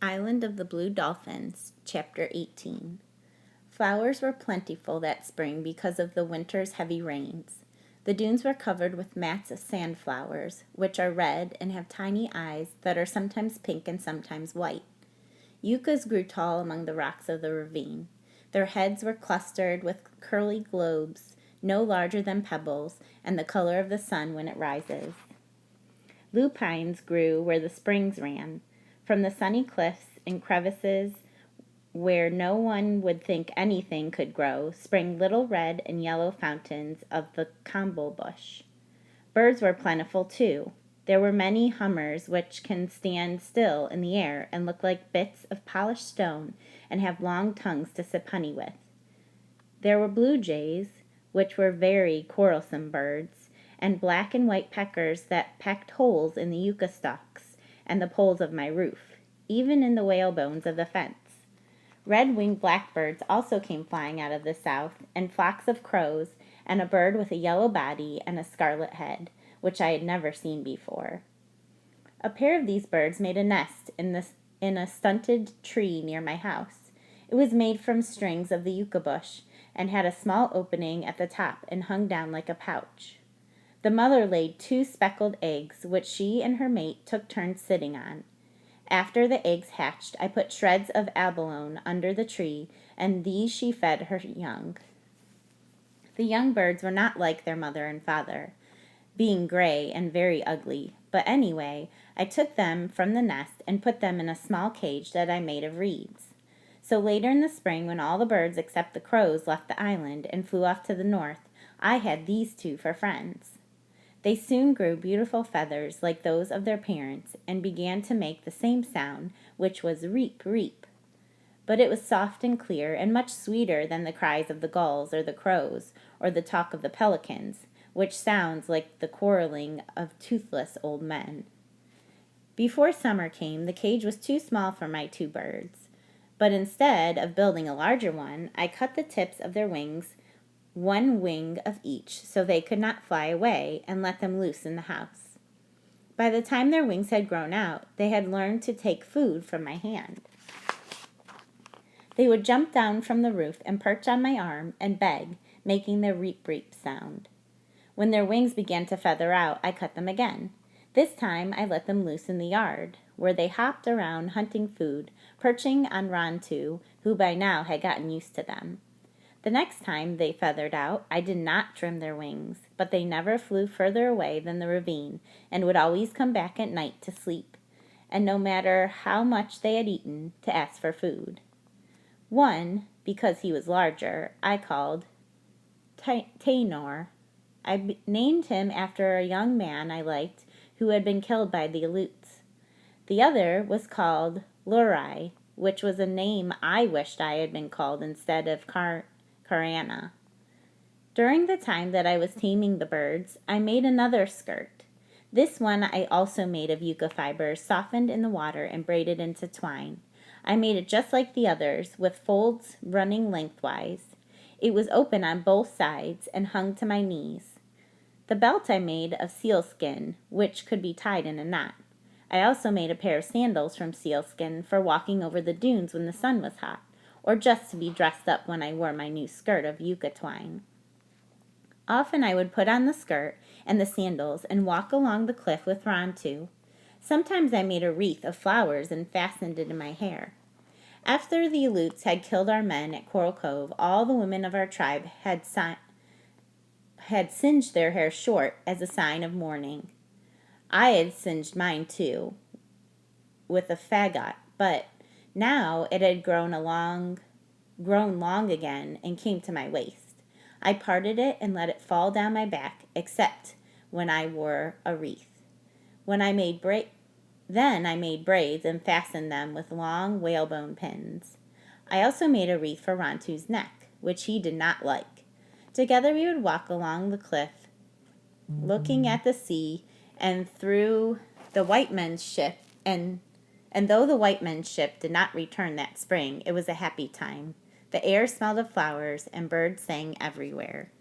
Island of the Blue Dolphins, Chapter 18. Flowers were plentiful that spring because of the winter's heavy rains. The dunes were covered with mats of sandflowers, which are red and have tiny eyes that are sometimes pink and sometimes white. Yuccas grew tall among the rocks of the ravine. Their heads were clustered with curly globes, no larger than pebbles, and the color of the sun when it rises. Lupines grew where the springs ran. From the sunny cliffs and crevices where no one would think anything could grow sprang little red and yellow fountains of the combo bush. Birds were plentiful too. There were many hummers which can stand still in the air and look like bits of polished stone and have long tongues to sip honey with. There were blue jays, which were very quarrelsome birds, and black and white peckers that pecked holes in the yucca stalks and the poles of my roof, even in the whalebones of the fence. Red-winged blackbirds also came flying out of the south, and flocks of crows, and a bird with a yellow body and a scarlet head, which I had never seen before. A pair of these birds made a nest in a stunted tree near my house. It was made from strings of the yucca bush, and had a small opening at the top and hung down like a pouch. The mother laid 2 speckled eggs, which she and her mate took turns sitting on. After the eggs hatched, I put shreds of abalone under the tree, and these she fed her young. The young birds were not like their mother and father, being gray and very ugly, but anyway, I took them from the nest and put them in a small cage that I made of reeds. So later in the spring, when all the birds except the crows left the island and flew off to the north, I had these 2 for friends. They soon grew beautiful feathers like those of their parents and began to make the same sound, which was reap, reap. But it was soft and clear and much sweeter than the cries of the gulls or the crows or the talk of the pelicans, which sounds like the quarreling of toothless old men. Before summer came, the cage was too small for my 2 birds. But instead of building a larger one, I cut the tips of their wings, 1 wing of each, so they could not fly away, and let them loose in the house. By the time their wings had grown out, they had learned to take food from my hand. They would jump down from the roof and perch on my arm and beg, making their reap-reap sound. When their wings began to feather out, I cut them again. This time I let them loose in the yard, where they hopped around hunting food, perching on Rontu, who by now had gotten used to them. The next time they feathered out, I did not trim their wings, but they never flew further away than the ravine, and would always come back at night to sleep, and no matter how much they had eaten, to ask for food. One, because he was larger, I called Tainor. I named him after a young man I liked who had been killed by the Aleuts. The other was called Lurai, which was a name I wished I had been called instead of Karana. During the time that I was taming the birds, I made another skirt. This one I also made of yucca fibers softened in the water and braided into twine. I made it just like the others, with folds running lengthwise. It was open on both sides and hung to my knees. The belt I made of sealskin, which could be tied in a knot. I also made a pair of sandals from sealskin for walking over the dunes when the sun was hot, or just to be dressed up when I wore my new skirt of yucca twine. Often I would put on the skirt and the sandals and walk along the cliff with Rontu. Sometimes I made a wreath of flowers and fastened it in my hair. After the Aleuts had killed our men at Coral Cove, all the women of our tribe had singed their hair short as a sign of mourning. I had singed mine too, with a fagot, but now it had grown long again and came to my waist. I parted it and let it fall down my back, except when I wore a wreath. Then I made braids and fastened them with long whalebone pins. I also made a wreath for Rontu's neck, which he did not like. Together we would walk along the cliff, looking at the sea and through the white men's ship, and though the white men's ship did not return that spring, it was a happy time. The air smelled of flowers, and birds sang everywhere.